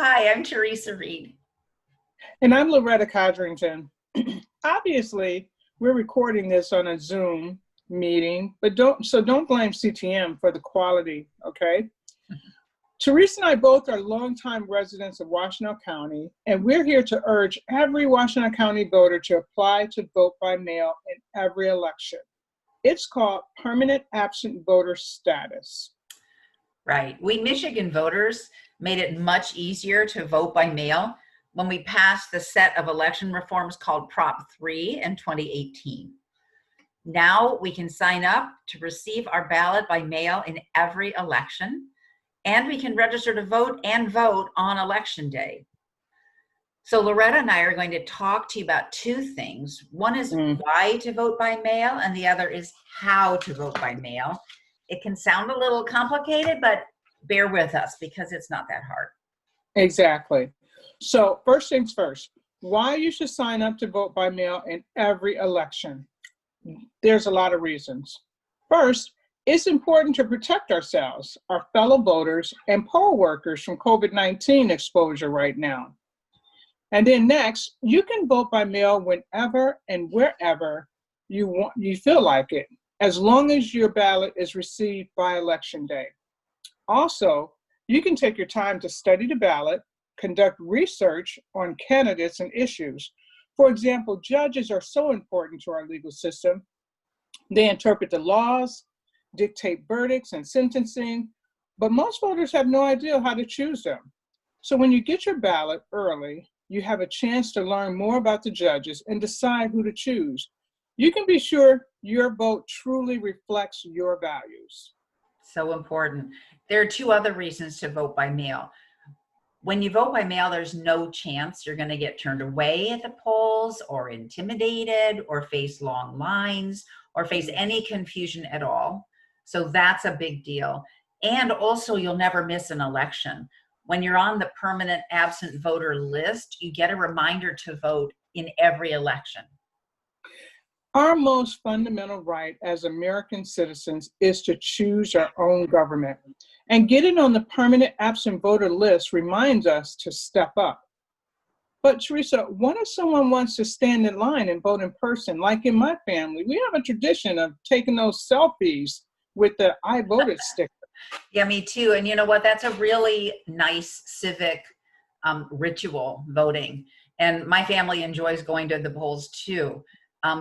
Hi, I'm Teresa Reed. And I'm Loretta Codrington. Obviously, we're recording this on a Zoom meeting, but don't blame CTM for the quality, okay? Teresa and I both are longtime residents of Washtenaw County, and we're here to urge every Washtenaw County voter to apply to vote by mail in every election. It's called permanent absent voter status. Right. We Michigan voters made it much easier to vote by mail when we passed the set of election reforms called Prop 3 in 2018. Now we can sign up to receive our ballot by mail in every election, and we can register to vote and vote on election day. So Loretta and I are going to talk to you about two things. One is why to vote by mail, and the other is how to vote by mail. It can sound a little complicated, but bear with us because it's not that hard. Exactly. So first things first, why you should sign up to vote by mail in every election. There's a lot of reasons. First, it's important to protect ourselves, our fellow voters, and poll workers from COVID-19 exposure right now. And then next, you can vote by mail whenever and wherever you feel like it, as long as your ballot is received by election day. Also, you can take your time to study the ballot, conduct research on candidates and issues. For example, judges are so important to our legal system. They interpret the laws, dictate verdicts and sentencing, but most voters have no idea how to choose them. So when you get your ballot early, you have a chance to learn more about the judges and decide who to choose. You can be sure your vote truly reflects your values. So important. There are two other reasons to vote by mail. When you vote by mail, there's no chance you're going to get turned away at the polls or intimidated or face long lines or face any confusion at all. So that's a big deal. And also, you'll never miss an election. When you're on the permanent absent voter list, you get a reminder to vote in every election. Our most fundamental right as American citizens is to choose our own government. And getting on the permanent absent voter list reminds us to step up. But Teresa, what if someone wants to stand in line and vote in person? Like in my family, we have a tradition of taking those selfies with the I voted sticker. Yeah, me too. And you know what? That's a really nice civic ritual, voting. And my family enjoys going to the polls too.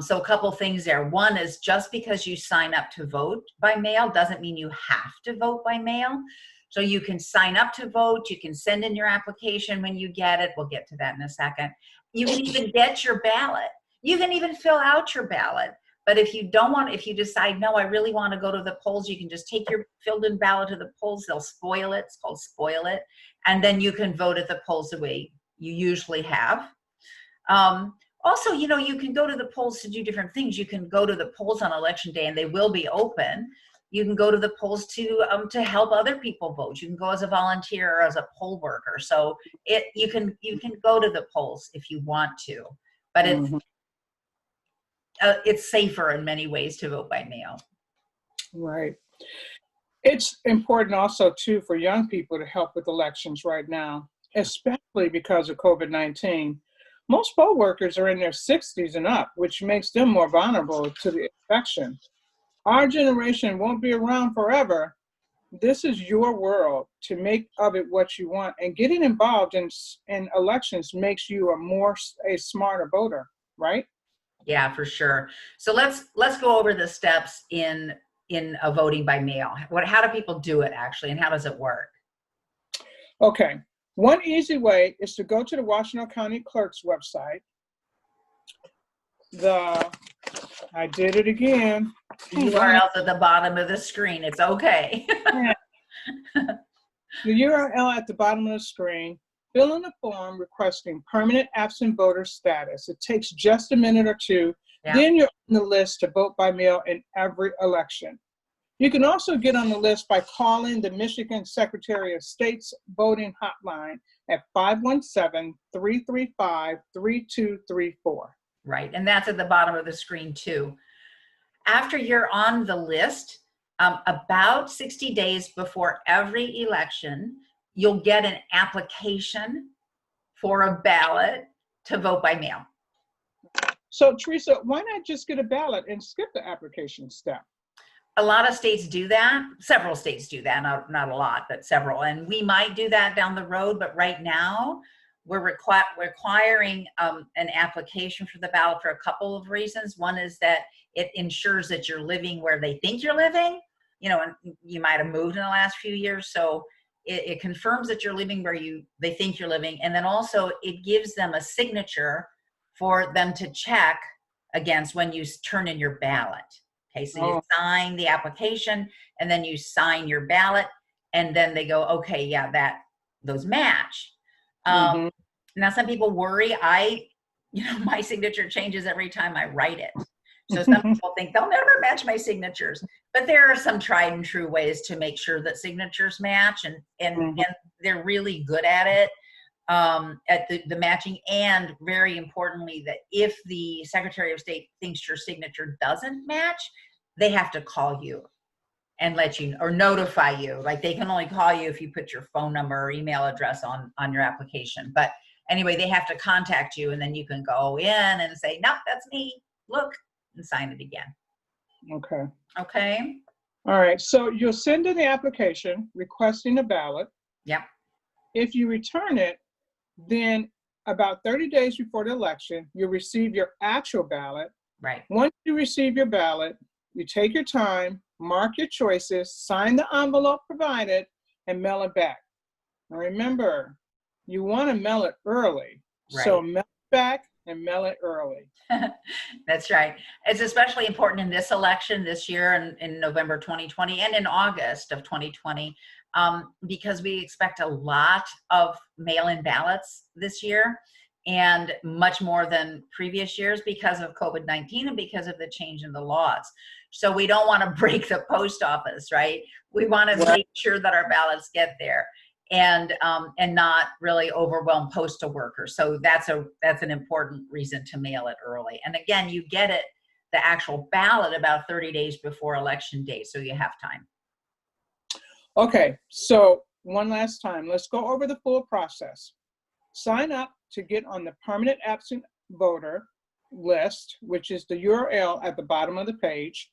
So a couple things there. One is just because you sign up to vote by mail doesn't mean you have to vote by mail. So you can sign up to vote. You can send in your application when you get it. We'll get to that in a second. You can even get your ballot. You can even fill out your ballot. But if you don't want, if you decide, no, I really want to go to the polls, you can just take your filled in ballot to the polls. They'll spoil it. It's called spoil it. And then you can vote at the polls the way you usually have. Also, you know, you can go to the polls to do different things. You can go to the polls on election day and they will be open. You can go to the polls to help other people vote. You can go as a volunteer or as a poll worker. So you can go to the polls if you want to, but it's safer in many ways to vote by mail. Right. It's important also too for young people to help with elections right now, especially because of COVID-19. Most poll workers are in their 60s and up, which makes them more vulnerable to the infection. Our generation won't be around forever. This is your world to make of it what you want, and getting involved in elections makes you a smarter voter, right? Yeah, for sure. So let's go over the steps in a voting by mail. How do people do it actually, and how does it work? Okay. One easy way is to go to the Washtenaw County Clerk's website. I did it again. The URL's at the bottom of the screen. It's okay. The URL at the bottom of the screen. Fill in a form requesting permanent absent voter status. It takes just a minute or two. Yeah. Then you're on the list to vote by mail in every election. You can also get on the list by calling the Michigan Secretary of State's voting hotline at 517-335-3234. Right, and that's at the bottom of the screen too. After you're on the list, about 60 days before every election, you'll get an application for a ballot to vote by mail. So Teresa, why not just get a ballot and skip the application step? A lot of states do that. Several states do that, not a lot, but several. And we might do that down the road, but right now we're requiring an application for the ballot for a couple of reasons. One is that it ensures that you're living where they think you're living, you know, and you might have moved in the last few years. So it confirms that you're living where they think you're living. And then also it gives them a signature for them to check against when you turn in your ballot. Okay, so you sign the application and then you sign your ballot, and then they go, okay, yeah, those match. Mhm. Now some people worry. My signature changes every time I write it. So some people think they'll never match my signatures, but there are some tried and true ways to make sure that signatures match, and they're really good at it. At the matching, and very importantly, that if the Secretary of State thinks your signature doesn't match, they have to call you and let you, or notify you. Like, they can only call you if you put your phone number or email address on your application. But anyway, they have to contact you, and then you can go in and say, nope, that's me, look, and sign it again. Okay. Okay. All right. So you'll send in the application requesting a ballot. Yep. If you return it, then about 30 days before the election, you'll receive your actual ballot. Right. Once you receive your ballot, you take your time, mark your choices, sign the envelope provided, and mail it back. Now remember, you want to mail it early. Right. So mail it back and mail it early. That's right. It's especially important in this election this year, in November 2020 and in August of 2020, because we expect a lot of mail-in ballots this year, and much more than previous years because of COVID-19 and because of the change in the laws. So we don't want to break the post office, right? We want to make sure that our ballots get there, and not really overwhelm postal workers. So that's an important reason to mail it early. And again, you get it, the actual ballot, about 30 days before election day, so you have time. Okay, so one last time, let's go over the full process. Sign up to get on the permanent absent voter list, which is the URL at the bottom of the page.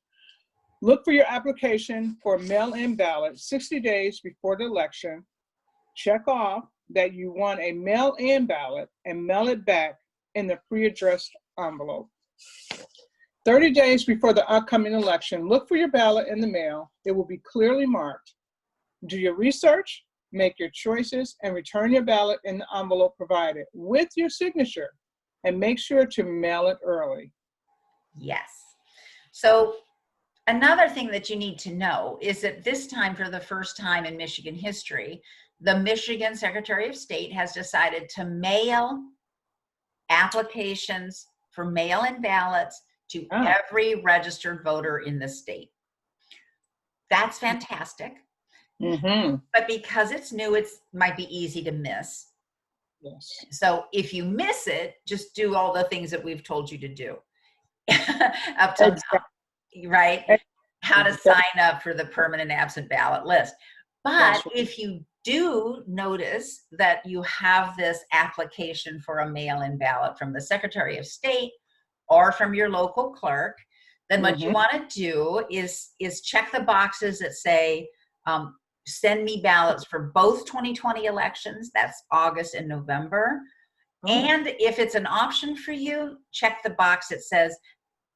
Look for your application for mail-in ballot 60 days before the election. Check off that you want a mail-in ballot and mail it back in the pre-addressed envelope. 30 days before the upcoming election, look for your ballot in the mail. It will be clearly marked. Do your research, make your choices, and return your ballot in the envelope provided with your signature, and make sure to mail it early. Yes. So another thing that you need to know is that this time, for the first time in Michigan history, the Michigan Secretary of State has decided to mail applications for mail-in ballots to every registered voter in the state. That's fantastic. But because it's new, it might be easy to miss. Yes. So if you miss it, just do all the things that we've told you to do up till now, right? How to sign up for the permanent absent ballot list. But if you do notice that you have this application for a mail-in ballot from the Secretary of State or from your local clerk, then what you want to do is check the boxes that say, send me ballots for both 2020 elections, that's August and November. And if it's an option for you, check the box that says,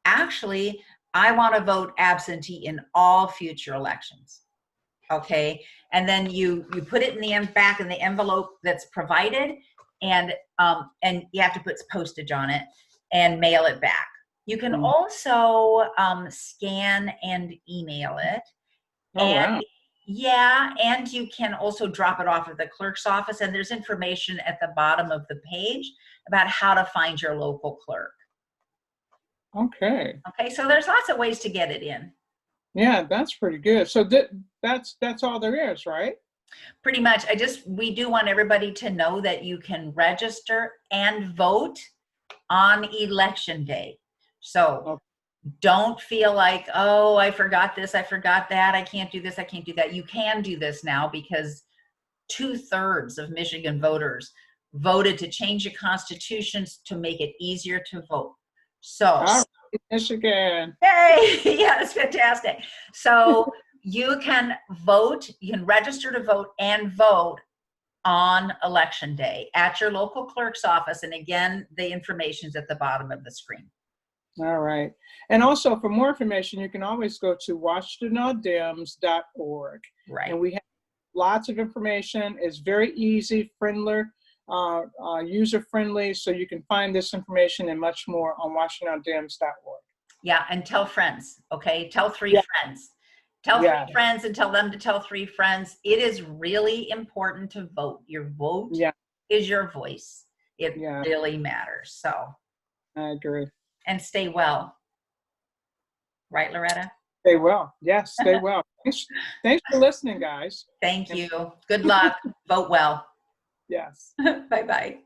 actually, I want to vote absentee in all future elections. Okay, and then you put it in the back in the envelope that's provided, and you have to put postage on it and mail it back. You can also scan and email it. And you can also drop it off at the clerk's office, and there's information at the bottom of the page about how to find your local clerk. Okay, so there's lots of ways to get it in. Yeah, that's pretty good. So that's all there is, right? Pretty much. We do want everybody to know that you can register and vote on election day. So don't feel like, oh, I forgot this, I forgot that, I can't do this, I can't do that. You can do this now because 2/3 of Michigan voters voted to change the constitutions to make it easier to vote. So, All right, Michigan. hey, yeah, it's fantastic. So you can vote, you can register to vote and vote on election day at your local clerk's office. And again, the information's at the bottom of the screen. All right. And also, for more information, you can always go to WashingtonAllDems.org. Right. And we have lots of information. It's very easy, friendly, user-friendly, so you can find this information and much more on WashingtonAllDems.org. Yeah, and tell friends, okay? Tell three friends. Tell three friends and tell them to tell three friends. It is really important to vote. Your vote is your voice. It really matters. So I agree. And stay well. Right, Loretta? Stay well. Yes, stay well. Thanks for listening, guys. Thank you. Good luck. Vote well. Yes. Bye-bye.